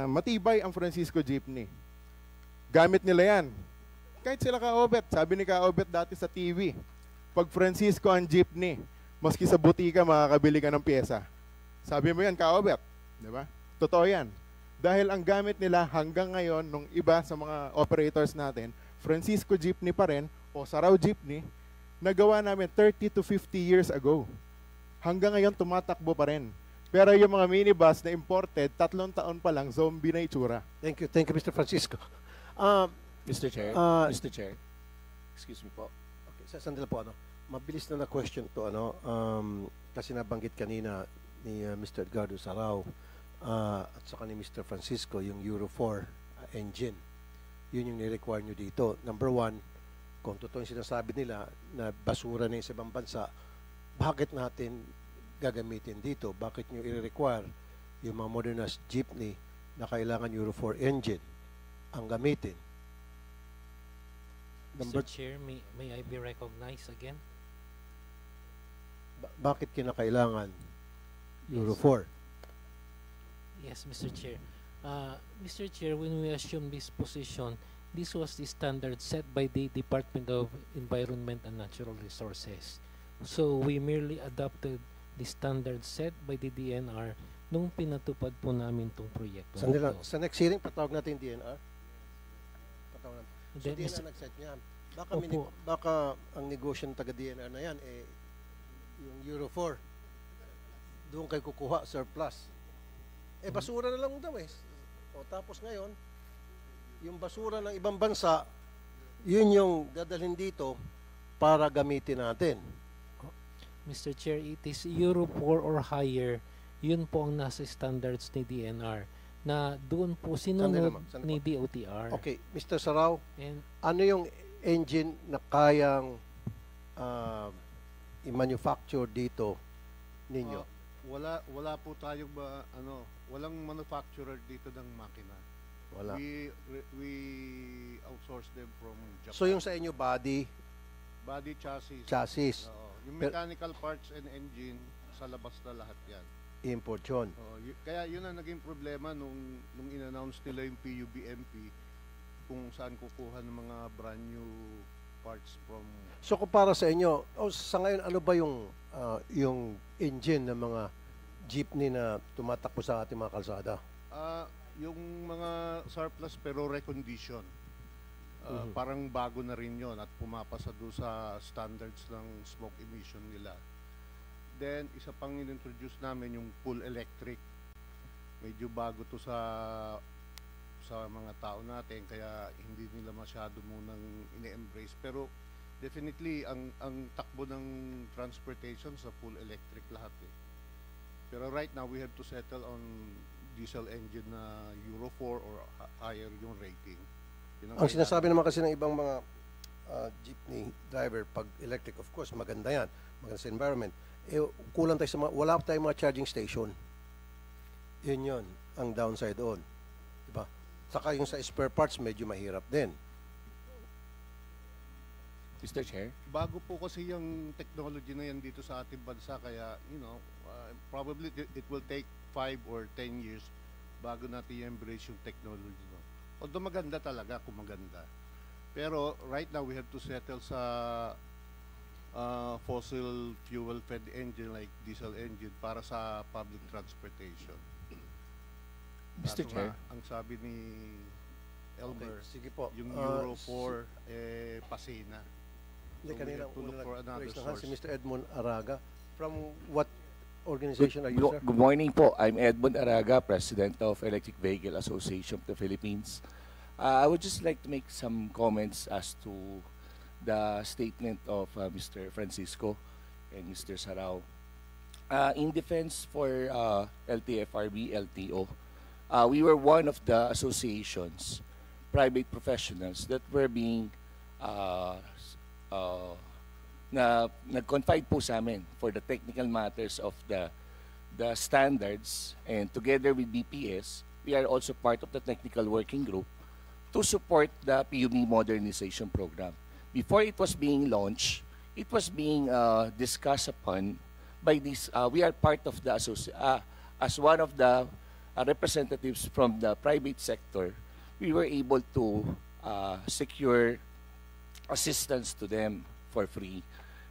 Matibay ang Francisco Jeepney. Gamit nila yan. Kahit sila Ka-Obet, sabi ni Ka-Obet dati sa TV, pag Francisco ang jeepney, maski sa butika makakabili ka ng pyesa. Sabi mo yan, Ka-Obet. Di ba? Totoo yan. Dahil ang gamit nila hanggang ngayon, nung iba sa mga operators natin, Francisco Jeepney pa rin, o Saraw Jeepney, nagawa namin 30 to 50 years ago. Hanggang ngayon, tumatakbo pa rin. Pero yung mga minibus na imported, 3 taon pa lang, zombie na itsura. Thank you, Mr. Francisco. Mr. Chair, Mr. Chair, excuse me po. Okay, sandali po, mabilis na question to, kasi nabanggit kanina ni Mr. Edgardo Saraw at saka ni Mr. Francisco, yung Euro 4 engine. Yun yung ni-require nyo dito. Number one, kung totoo yung sinasabi nila na basura na yung sa ibang bansa, bakit natin gagamitin dito? Bakit nyo i-require yung mga modernized jeepney na kailangan Euro 4 engine ang gamitin? Mr. Chair, may I be recognized again? Bakit kinakailangan Euro 4? Yes, Mr. Chair. Mr. Chair, when we assumed this position, this was the standard set by the Department of Environment and Natural Resources. So we merely adopted the standard set by the DNR nung pinatupad po namin itong proyekto. Sandali lang. Sa next hearing, patawag natin yung DNR? Patawag natin. So Then, DNR nag-set niyan. Opo. Baka ang negosyo ng taga-DNR na yan, yung Euro 4, doon kayo kukuha, surplus. Basura na lang daw O tapos ngayon, yung basura ng ibang bansa, yun yung dadalhin dito para gamitin natin. Mr. Chair, it is Euro 4 or higher. Yun po ang nasa standards ni DNR na doon po sinunod ni DOTR. Okay, Mr. Saraw, And ano yung engine na kayang i-manufacture dito ninyo? Wala po tayong walang manufacturer dito ng makina. Wala. We outsource them from Japan. So yung sa inyo body chassis. Yung mechanical parts and engine sa labas na lahat yan. Import yun. Kaya yun ang naging problema nung in-announce nila yung PUBMP kung saan kukuha ng mga brand new parts from... So kung para sa inyo, sa ngayon ano ba yung engine ng mga jeepney na tumatakbo sa ating mga kalsada? Yung mga surplus pero recondition. Parang bago na rin yon at pumapasa doon sa standards ng smoke emission nila. Then, isa pang in-introduce namin yung full electric. Medyo bago to sa mga tao natin, kaya hindi nila masyado munang ine-embrace. Pero, definitely, ang takbo ng transportation sa full electric lahat Pero right now, we have to settle on diesel engine na Euro 4 or higher yung rating. Ang sinasabi naman kasi ng ibang mga jeepney driver, pag electric, of course, maganda yan. Maganda sa environment. Kulang tayo sa wala tayong mga charging station. Yun, ang downside doon. Diba? Saka yung sa spare parts, medyo mahirap din. Mr. Chair? Bago po kasi yung technology na yan dito sa ating bansa, kaya, probably it will take 5 or 10 years bago natin i-embrace yung technology. Although maganda talaga kung maganda. Pero right now, we have to settle sa fossil fuel fed engine like diesel engine para sa public transportation. Mr. Chair? Ang sabi ni Elmer, Okay, sige po. yung Euro 4 pasina. Hindi, So we kanina have to look for another raise na hand si source. Mr. Edmond Araga. From what organization are you, sir? Good morning po. I'm Edmond Araga, President of Electric Vehicle Association of the Philippines. I would just like to make some comments as to the statement of Mr. Francisco and Mr. Saraw. In defense for LTFRB, LTO, we were one of the associations, private professionals that were being nag-confide po sa amin for the technical matters of the standards, and together with BPS, we are also part of the technical working group to support the PUB modernization program. Before it was being launched, it was being discussed upon by this. We are part of the as one of the representatives from the private sector, we were able to secure assistance to them for free,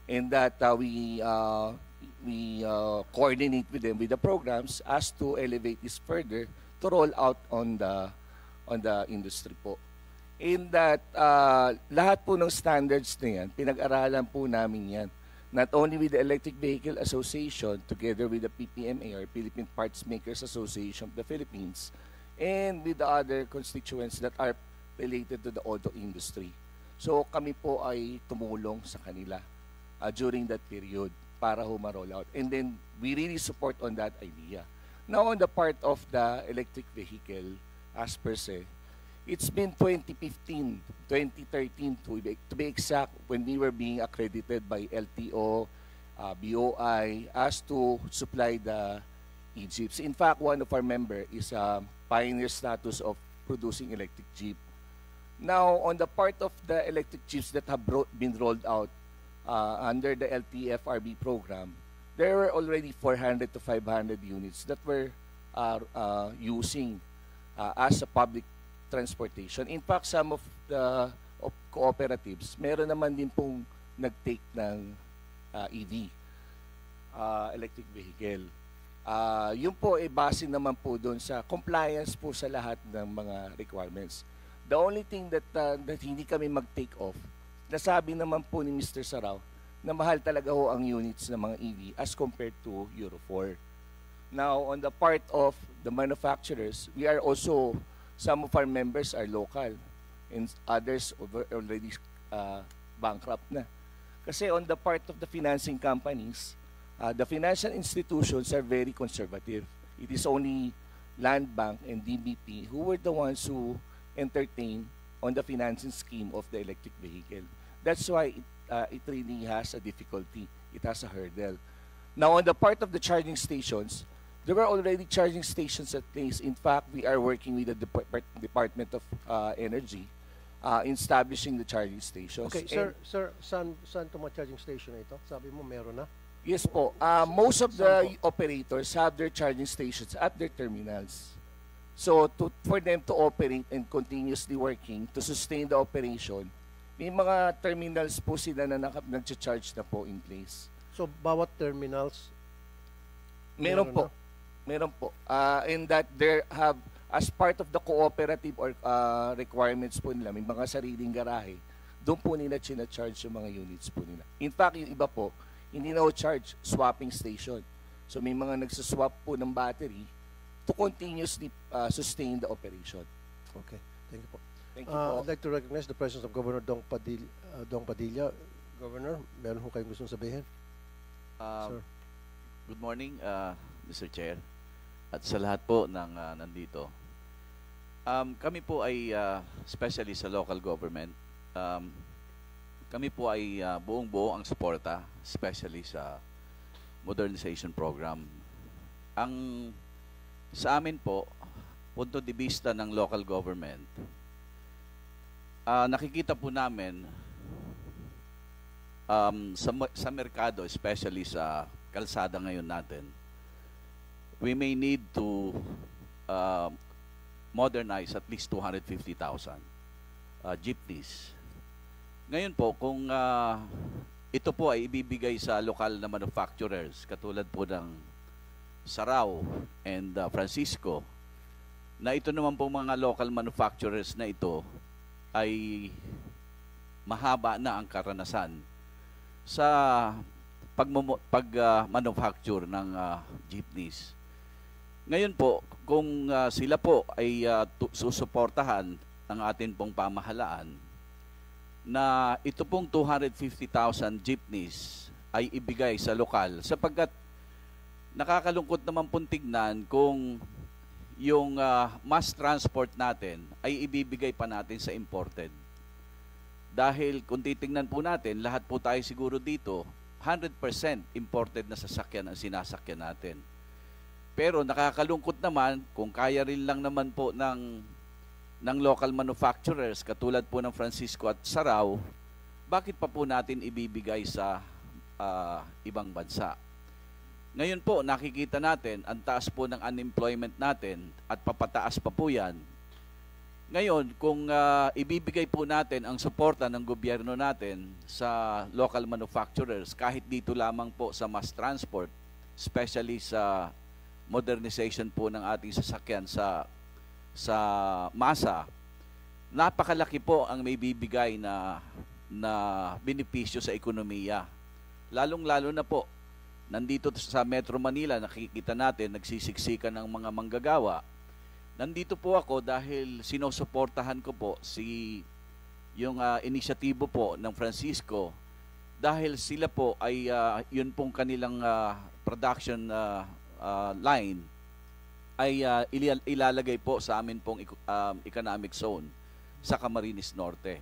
and that we coordinate with them with the programs as to elevate this further to roll out on the industry po. In that lahat po ng standards na yan, pinag-aralan po namin yan. Not only with the Electric Vehicle Association, together with the PPMA or Philippine Parts Makers Association of the Philippines, and with the other constituents that are related to the auto industry. So kami po ay tumulong sa kanila during that period para ma-roll out. And then we really support on that idea. Now on the part of the electric vehicle, as per se, it's been 2015, 2013 to be exact, when we were being accredited by LTO, BOI, as to supply the e-jeeps. In fact, one of our members is a pioneer status of producing electric jeep. Now, on the part of the electric jeeps that have been rolled out under the LTFRB program, there were already 400 to 500 units that were using as a public transportation. In fact, some of the cooperatives, meron naman din pong nag-take ng EV, electric vehicle. Yun po ay base naman po doon sa compliance po sa lahat ng mga requirements. The only thing that hindi kami mag-take off, nasabi naman po ni Mr. Sarao na mahal talaga ho ang units ng mga EV as compared to Euro 4. Now, on the part of the manufacturers, we are also, some of our members are local and others already bankrupt na. Kasi on the part of the financing companies, the financial institutions are very conservative. It is only Land Bank and DBP who were the ones who entertain on the financing scheme of the electric vehicle. That's why it really has a difficulty. It has a hurdle. Now, on the part of the charging stations, there were already charging stations at place. In fact, we are working with the Department of Energy in establishing the charging stations. Okay, sir, saan itong mga charging station na ito? Sabi mo meron na? Yes po. Most of the operators have their charging stations at their terminals. So for them to operate and continuously working to sustain the operation, may mga terminals po sila na nag-charge na po in place. So bawat terminals? Meron po. Meron po. In that there have, as part of the cooperative or requirements po nila, may mga sariling garahe, doon po nila charge yung mga units po nila. In fact, yung iba po, hindi na charge, swapping station. So may mga nagsaswap po ng battery to continuously sustain the operation. Okay, thank you po. Thank you po. I'd like to recognize the presence of Governor Dong Padilla. Governor, meron ho kayong gustong sabihin? Sir. Good morning, Mr. Chair, at sa lahat po ng nandito. Kami po ay, especially sa local government, kami po ay buong-buo ang suporta, especially sa modernization program. Ang sa amin po, punto de vista ng local government, nakikita po namin sa merkado, especially sa kalsada ngayon natin, we may need to modernize at least 250,000 jeepneys. Ngayon po, kung ito po ay ibibigay sa lokal na manufacturers, katulad po ng Sarao and Francisco, na ito naman po mga local manufacturers na ito ay mahaba na ang karanasan sa pag-manufacture ng jeepneys. Ngayon po, kung sila po ay susuportahan ng atin pong pamahalaan, na ito pong 250,000 jeepneys ay ibigay sa lokal, sapagkat nakakalungkot naman pong tignan kung yung mass transport natin ay ibibigay pa natin sa imported. Dahil kung titingnan po natin, lahat po tayo siguro dito, 100% imported na sasakyan ang sinasakyan natin. Pero nakakalungkot naman, kung kaya rin lang naman po ng local manufacturers, katulad po ng Francisco at Sarao, bakit pa po natin ibibigay sa ibang bansa? Ngayon po, nakikita natin, ang taas po ng unemployment natin at papataas pa po yan. Ngayon, kung ibibigay po natin ang suporta ng gobyerno natin sa local manufacturers, kahit dito lamang po sa mass transport, especially sa modernization po ng ating sasakyan sa masa, napakalaki po ang may bibigay na benepisyo sa ekonomiya. Lalong-lalo na po, nandito sa Metro Manila, nakikita natin, nagsisiksikan ng mga manggagawa. Nandito po ako dahil sinusuportahan ko po yung inisyatibo po ng Francisco, dahil sila po ay yun pong kanilang production line ay ilalagay po sa amin pong economic zone sa Camarines Norte.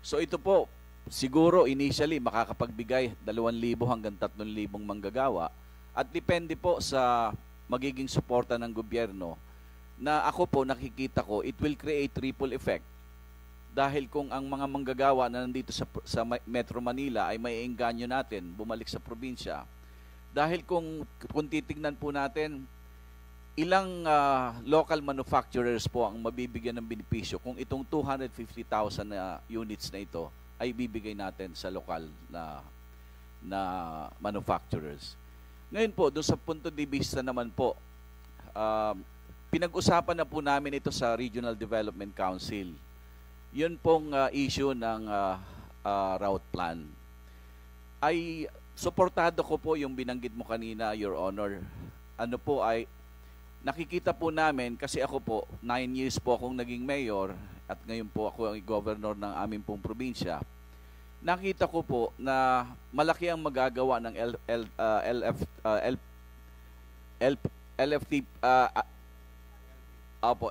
So ito po, siguro initially makakapagbigay 2,000 hanggang 3,000 manggagawa, at depende po sa magiging suporta ng gobyerno, na ako po nakikita ko it will create ripple effect, dahil kung ang mga manggagawa na nandito sa Metro Manila ay maiengganyo natin bumalik sa probinsya, dahil kung titignan po natin ilang local manufacturers po ang mabibigyan ng benepisyo kung itong 250,000 na units na ito ay bibigay natin sa lokal na manufacturers. Ngayon po, doon sa punto de vista naman po, pinag-usapan na po namin ito sa Regional Development Council. Yun pong issue ng route plan. Ay suportado ko po yung binanggit mo kanina, Your Honor. Ano po ay nakikita po namin, kasi ako po 9 years po akong naging mayor at ngayon po ako ang governor ng aming pong probinsya. Nakita ko po na malaki ang magagawa ng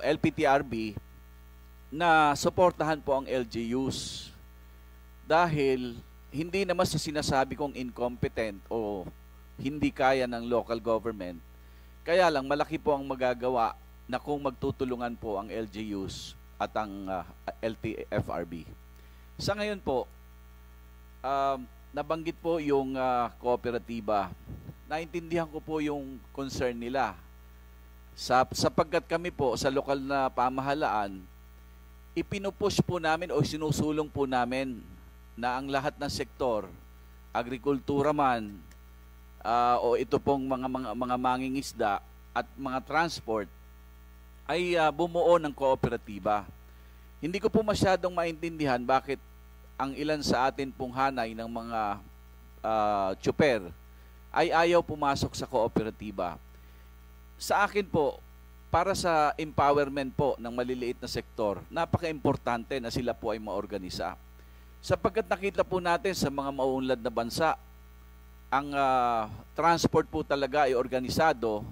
LPTRB na suportahan po ang LGUs, dahil hindi naman sa sinasabi kong incompetent o hindi kaya ng local government. Kaya lang, malaki po ang magagawa na kung magtutulungan po ang LGUs at ang LTFRB. Sa ngayon po, nabanggit po yung kooperatiba. Naintindihan ko po yung concern nila. Sapagkat kami po sa lokal na pamahalaan, ipinupush po namin o sinusulong po namin na ang lahat ng sektor, agrikultura man, o ito pong mga mangingisda at mga transport, ay bumuo ng kooperatiba. Hindi ko po masyadong maintindihan bakit ang ilan sa atin pong hanay ng mga tsuper ay ayaw pumasok sa kooperatiba. Sa akin po, para sa empowerment po ng maliliit na sektor, napaka-importante na sila po ay maorganisa. Sapagkat nakita po natin sa mga mauunlad na bansa, ang transport po talaga ay organisado,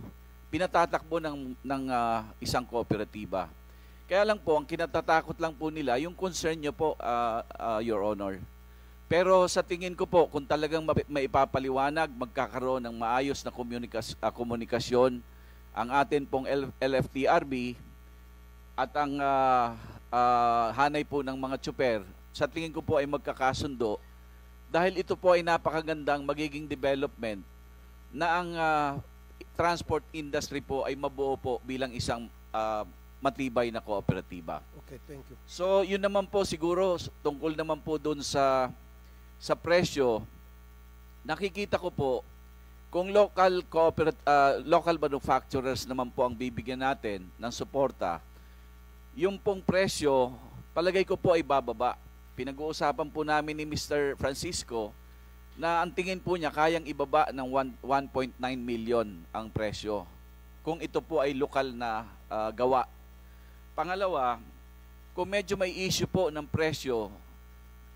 pinatatakbo ng isang kooperatiba. Kaya lang po, ang kinatatakot lang po nila, yung concern nyo po, Your Honor. Pero sa tingin ko po, kung talagang maipapaliwanag, magkakaroon ng maayos na komunikasyon, ang atin pong LFTRB at ang hanay po ng mga tsuper, sa tingin ko po ay magkakasundo, dahil ito po ay napakagandang magiging development na ang transport industry po ay mabuo po bilang isang matibay na kooperatiba. Okay, thank you. So, yun naman po siguro, tungkol naman po dun sa presyo, nakikita ko po, kung local manufacturers naman po ang bibigyan natin ng suporta, yung pong presyo, palagay ko po ay bababa. Pinag-uusapan po namin ni Mr. Francisco na ang tingin po niya kayang ibaba ng 1.9 million ang presyo kung ito po ay lokal na gawa. Pangalawa, kung medyo may issue po ng presyo,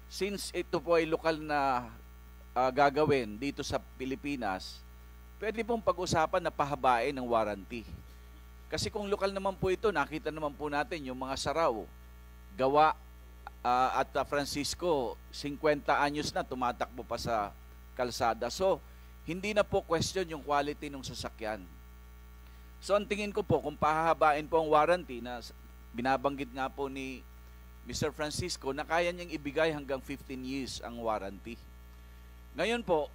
since ito po ay lokal na gagawin dito sa Pilipinas, pwede pong pag-usapan na pahabain ng warranty. Kasi kung lokal naman po ito, nakita naman po natin yung mga saraw, gawa at Francisco, 50 anyos na, tumatakbo pa sa kalsada. So, hindi na po question yung quality ng sasakyan. So, ang tingin ko po, kung pahahabain po ang warranty na binabanggit nga po ni Mr. Francisco na kaya niyang ibigay hanggang 15 years ang warranty. Ngayon po,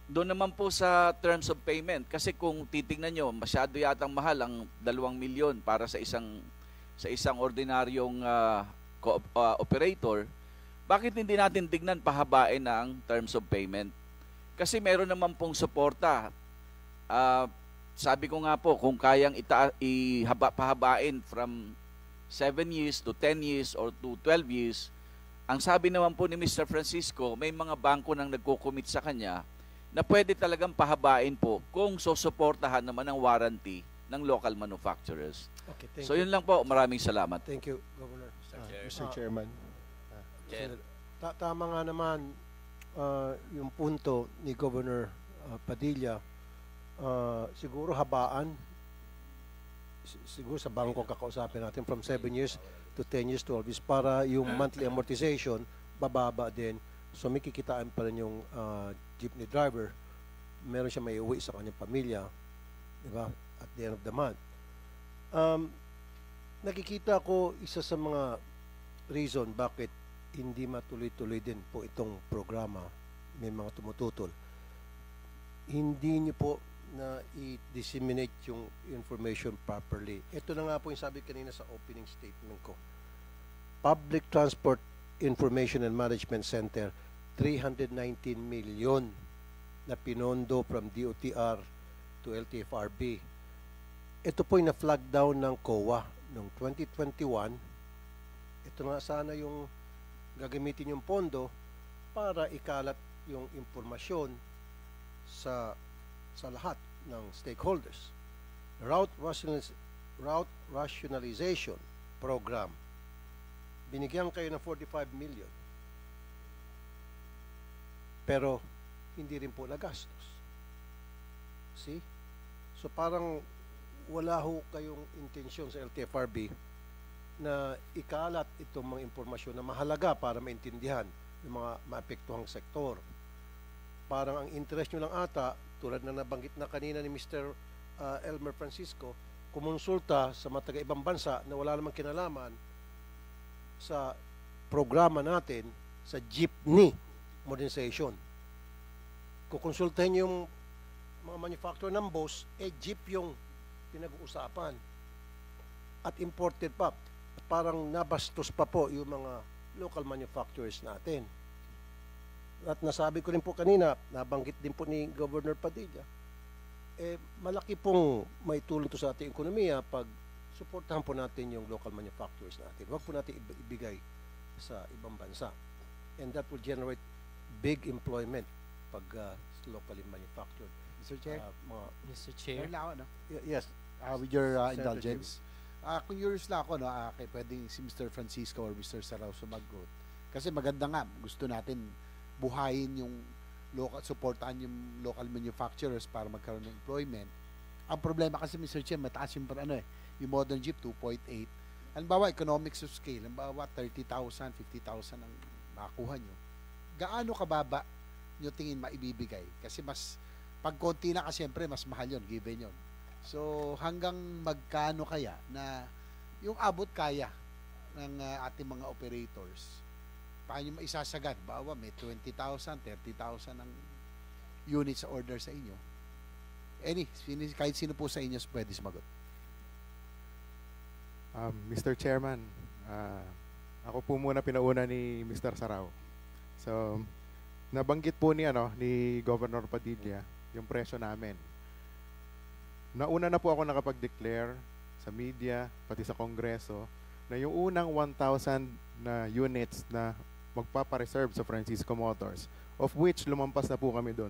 doon naman po sa terms of payment, kasi kung titingnan nyo, masyado yatang mahal ang 2 milyon para sa isang ordinaryong operator. Bakit hindi natin tignan pahabain ang terms of payment? Kasi meron naman pong suporta. Sabi ko nga po, kung kayang pahabain from 7 years to 10 years or to 12 years, ang sabi naman po ni Mr. Francisco, may mga bangko nang nagko-commit sa kanya na pwede talagang pahabain po kung susuportahan naman ang warranty ng local manufacturers. Okay, thank So you. yun lang po, maraming salamat. Thank you, Governor. Mr. Chairman. Chair. Tama nga naman yung punto ni Governor Padilla. Siguro habaan, siguro sa bangko kakausapin natin from 7 years to 10 years, 12 years para yung monthly amortization bababa din. So may kikitaan pa rin yung jeepney driver. Meron siya may uwi sa kanyang pamilya, di ba? At the end of the month. Nakikita ko isa sa mga reason bakit hindi matuloy-tuloy din po itong programa, may mga tumututol. Hindi niyo po na i-disseminate yung information properly. Ito na nga po yung sabi kanina sa opening statement ko. Public Transport Information and Management Center, 319 million na pinondo from DOTR to LTFRB. Ito po yung na-flag down ng COA noong 2021. Ito nga sana yung gagamitin yung pondo para ikalat yung impormasyon sa lahat ng stakeholders. Route Rationalization Program. Binigyan kayo ng 45 million. Pero hindi rin po nagastos. See? So parang wala ho kayong intensyon sa LTFRB na ikalat itong mga impormasyon na mahalaga para maintindihan yung mga maapektuhang sektor. Parang ang interest nyo lang ata, tulad na nabanggit na kanina ni Mr. Elmer Francisco, kumonsulta sa mga taga-ibang bansa na wala namang kinalaman sa programa natin sa jeepney modernization. Kukonsultahin yung mga manufacturer ng boss, jeep yung pinag-uusapan. At imported pa. Parang nabastos pa po yung mga local manufacturers natin. At nasabi ko rin po kanina, nabanggit din po ni Governor Padilla, malaki pong may tulong to sa ating ekonomiya pag suportahan po natin yung local manufacturers natin. Huwag po natin ibigay sa ibang bansa. And that will generate big employment pag locally manufactured. Mr. Chair? Mr. Chair. Chair lang ako, no? Yes. With your Senator indulgence. Curious lang ako, no? Pwedeng si Mr. Francisco or Mr. Sarao sumagot. Kasi maganda nga, gusto natin buhayin yung supportahan yung local manufacturers para magkaroon ng employment. Ang problema kasi, Mr. Chair, mataas yung yung modern jeep 2.8. Halimbawa, economics of scale, halimbawa 30,000, 50,000 ang makakuha nyo. Gaano kababa nyo tingin maibibigay? Kasi pag konti na kasi siyempre, mas mahal yun, given yun. So, hanggang magkano kaya na yung abot kaya ng ating mga operators? Paano nyo maisasagad? Bawa, may 20,000, 30,000 ang units sa order sa inyo. Kahit sino po sa inyo pwede sumagot. Mr. Chairman, ako po muna pinauna ni Mr. Sarao. So, nabanggit po ni Governor Padilla yung presyo namin. Nauna na po ako nakapag-declare sa media, pati sa Kongreso, na yung unang 1,000 na units na magpapareserve sa Francisco Motors, of which lumampas na po kami doon.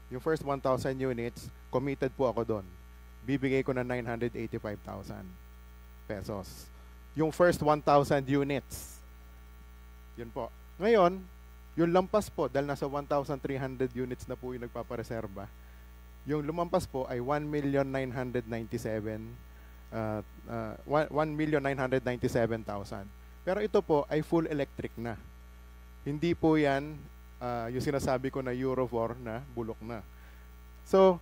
Yung first 1,000 units, committed po ako doon. Bibigay ko na 985,000 pesos. Yung first 1,000 units. Yun po. Ngayon, yung lampas po, dahil nasa 1,300 units na po yung nagpapareserba, yung lumampas po ay 1,997,000. Pero ito po ay full electric na. Hindi po yan yung sinasabi ko na Euro 4 na bulok na. So,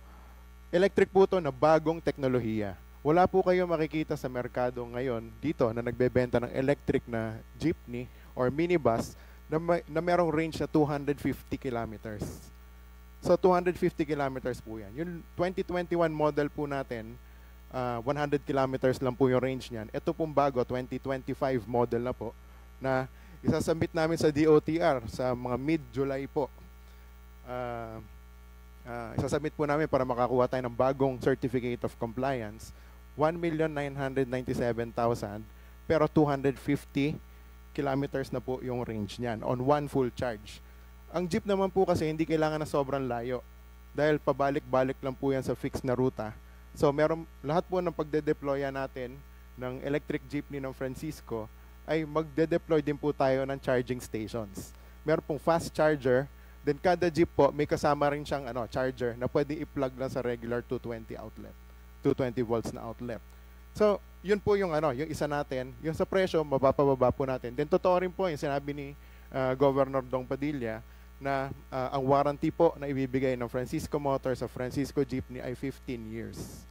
electric po ito na bagong teknolohiya. Wala po kayo makikita sa merkado ngayon dito na nagbebenta ng electric na jeepney or minibus na merong range na 250 kilometers. So 250 kilometers po yan. Yung 2021 model po natin, 100 kilometers lang po yung range niyan. Ito pong bago, 2025 model na po, na isasubmit namin sa DOTR sa mga mid-July po. Isasubmit po namin para makakuha tayo ng bagong Certificate of Compliance. 1,997,000 pero 250 kilometers na po yung range niyan on one full charge. Ang jeep naman po kasi hindi kailangan na sobrang layo dahil pabalik-balik lang po yan sa fixed na ruta. So lahat po ng pagde-deploya natin ng electric jeepney ng Francisco ay magde-deploy din po tayo ng charging stations. Meron pong fast charger, then kada jeep po may kasama rin siyang charger na pwede i-plug lang sa regular 220 outlet. 220 volts na outlet. So, yun po yung yung isa natin. Yung sa presyo, mababa po natin. Then totoo rin po yung sinabi ni Governor Dong Padilla na ang warranty po na ibibigay ng Francisco Motors sa Francisco Jeepney ay 15 years.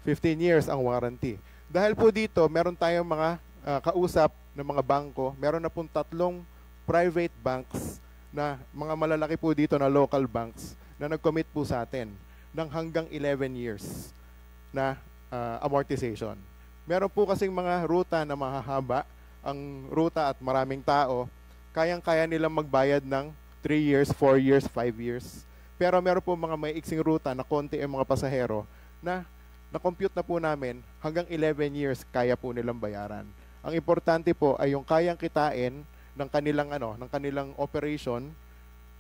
15 years ang warranty. Dahil po dito, meron tayong mga kausap ng mga bangko. Meron na pong 3 private banks na mga malalaki po dito na local banks na nag-commit po sa atin ng hanggang 11 years na amortization. Meron po kasing mga ruta na mahahaba, ang ruta at maraming tao, kayang-kaya nilang magbayad ng 3 years, 4 years, 5 years. Pero meron po mga may iksing ruta na konti ang mga pasahero na na-compute na po namin hanggang 11 years kaya po nilang bayaran. Ang importante po ay yung kayang kitain ng kanilang operation,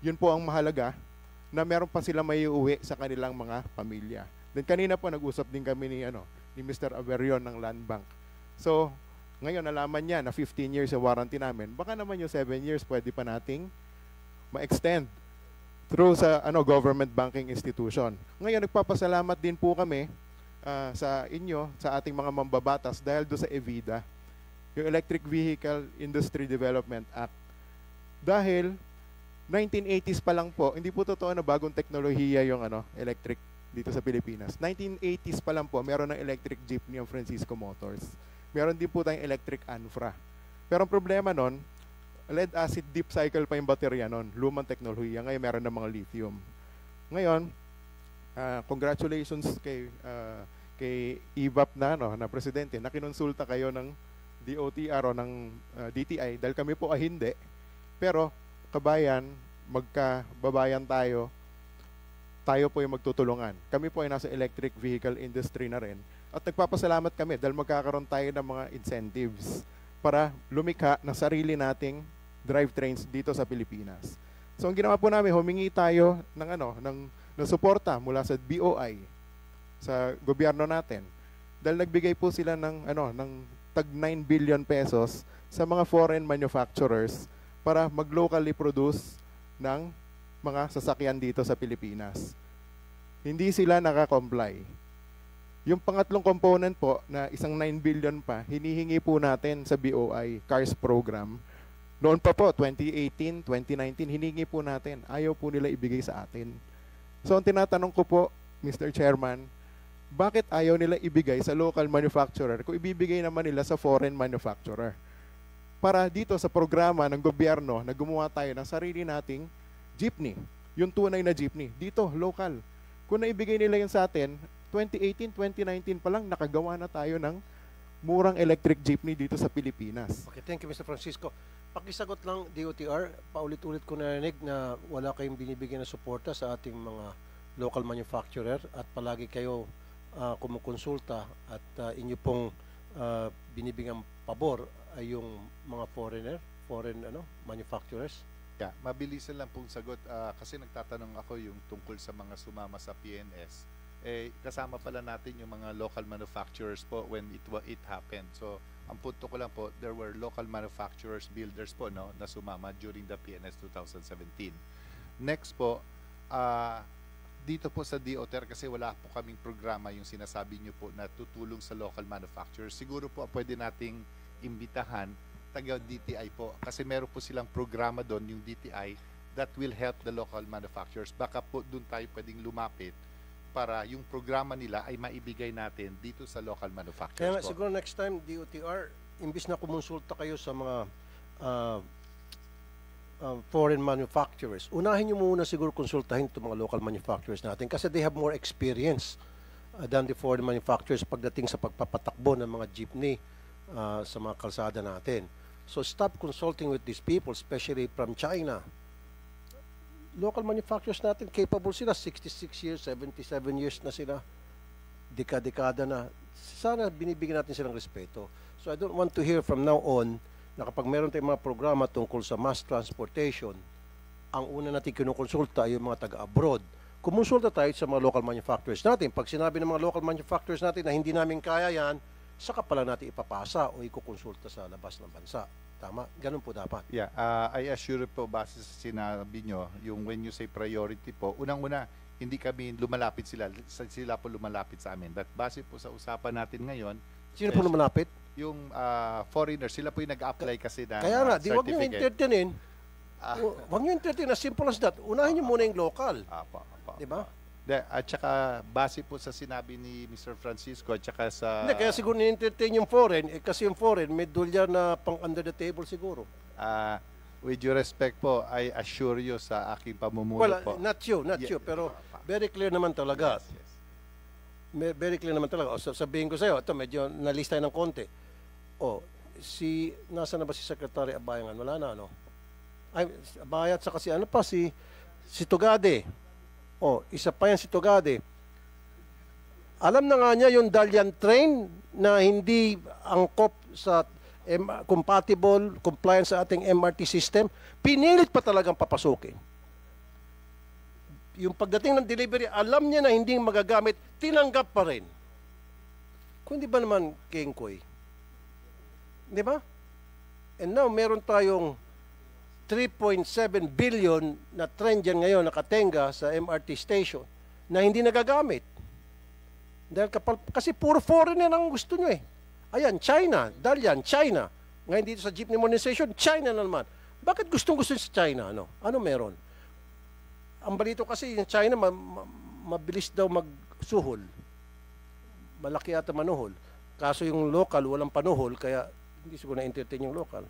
yun po ang mahalaga na meron pa sila may uuwi sa kanilang mga pamilya. Then kanina po nag-usap din kami ni Mr. Averion ng Land Bank. So, ngayon nalaman niya na 15 years yung warranty namin. Baka naman yung 7 years pwede pa nating ma-extend through sa government banking institution. Ngayon nagpapasalamat din po kami sa inyo, sa ating mga mambabatas dahil do sa EVIDA, yung Electric Vehicle Industry Development Act. Dahil 1980s pa lang po, hindi po totoo na bagong teknolohiya yung electric dito sa Pilipinas. 1980s pa lang po, meron ng electric jeepney ang Francisco Motors. Meron din po tayong electric Anfra. Pero ang problema nun, lead acid deep cycle pa yung baterya nun. Lumang teknolohiya. Ngayon meron ng mga lithium. Ngayon, congratulations kay IVAP na presidente na kinonsulta kayo ng DOTR o ng DTI dahil kami po ay hindi. Pero kabayan, magkababayan tayo po yung magtutulungan. Kami po ay nasa electric vehicle industry na rin. At nagpapasalamat kami dahil magkakaroon tayo ng mga incentives para lumikha ng sarili nating drivetrains dito sa Pilipinas. So ang ginawa po namin, humingi tayo ng suporta mula sa BOI, sa gobyerno natin. Dahil nagbigay po sila ng tag 9 billion pesos sa mga foreign manufacturers para mag-locally produce ng mga sasakyan dito sa Pilipinas. Hindi sila naka-comply. Yung pangatlong component po na isang 9 billion pa, hinihingi po natin sa BOI CARS program. Noon pa po, 2018, 2019, hinihingi po natin. Ayaw po nila ibigay sa atin. So ang tinatanong ko po, Mr. Chairman, bakit ayaw nila ibigay sa local manufacturer kung ibibigay naman nila sa foreign manufacturer? Para dito sa programa ng gobyerno na gumawa tayo ng sarili nating jeepney, yung tunay na jeepney, dito, local. Kung naibigay nila yun sa atin, 2018, 2019 pa lang, nakagawa na tayo ng murang electric jeepney dito sa Pilipinas. Okay, thank you Mr. Francisco. Pakisagot lang DOTR, paulit-ulit ko narinig na wala kayong binibigyan ng suporta sa ating mga local manufacturer at palagi kayo kumukonsulta at inyo pong binibigyan pabor ay yung mga foreign manufacturers. Yeah, mabilisan lang pong sagot kasi nagtatanong ako yung tungkol sa mga sumama sa PNS. Kasama pala natin yung mga local manufacturers po when it happened. So, ang punto ko lang po, there were local manufacturers, builders po na sumama during the PNS 2017. Next po, dito po sa DOTR kasi wala po kaming programa yung sinasabi nyo po na tutulong sa local manufacturers. Siguro po pwede nating imbitahan taga DTI po kasi meron po silang programa doon yung DTI that will help the local manufacturers. Baka po doon tayo pwedeng lumapit para yung programa nila ay maibigay natin dito sa local manufacturers. Kaya po. siguro next time DOTR, imbis na kumonsulta kayo sa mga foreign manufacturers, unahin nyo muna siguro konsultahin itong mga local manufacturers natin kasi they have more experience than the foreign manufacturers pagdating sa pagpapatakbo ng mga jeepney sa mga kalsada natin. So stop consulting with these people, especially from China. Local manufacturers natin, capable sila, 66 years, 77 years na sila, dekada na. Sana binibigyan natin silang respeto. So I don't want to hear from now on na kapag meron tayong mga programa tungkol sa mass transportation, ang una natin kinukonsulta ay yung mga taga-abroad. Kumonsulta tayo sa mga local manufacturers natin. Pag sinabi ng mga local manufacturers natin na hindi namin kaya yan, saka pala natin ipapasa o ikukonsulta sa labas ng bansa. Tama? Ganun po dapat. Yeah, I assure po, base sa sinabi nyo, yung when you say priority po, unang-una, hindi kami lumalapit sila po lumalapit sa amin. But base po sa usapan natin ngayon, Sino po lumalapit? yung foreigners, sila po yung nag-apply kasi ng Kaya nga, di wag nyo certificate. entertainin. Wag nyo entertain, as simple as that. Unahin nyo muna yung local. Apa. Di ba? At saka, base po sa sinabi ni Mr. Francisco, at saka sa... Hindi, kaya siguro ni-entertain yung foreign, kasi yung foreign, may dolyar na pang under the table siguro. With due respect po, I assure you sa aking pamumuno Well, po. not you, pero very clear naman talaga. Yes. Very clear naman talaga. O, sabihin ko sa'yo, ito medyo nalista ng konti. O, nasa na ba si Secretary Abayangan? Wala na, ano? Ay, Abayat sa kasi ano pa, si Tugade. O, isa pa yan si Tugade. Alam na nga niya yung Dalian train na hindi angkop sa compatible, compliance sa ating MRT system, pinilit pa talagang papasukin. Yung pagdating ng delivery, alam niya na hindi magagamit, tinanggap pa rin. Kung di ba naman, Kengkoy? Di ba? And now, meron tayong 3.7 billion na trend dyan ngayon nakatenga sa MRT station na hindi nagagamit. Dahil kasi puro foreigner ang gusto nyo eh. Ayan, China, Dalian, China. Ngayon dito sa jeepney modernization, China na naman. Bakit gustong-gusto sa China? Ano meron? Ang balito kasi yung China, mabilis daw magsuhol. Malaki ata manuhol. Kaso yung local, walang panuhol, kaya hindi siguro na-entertain yung local.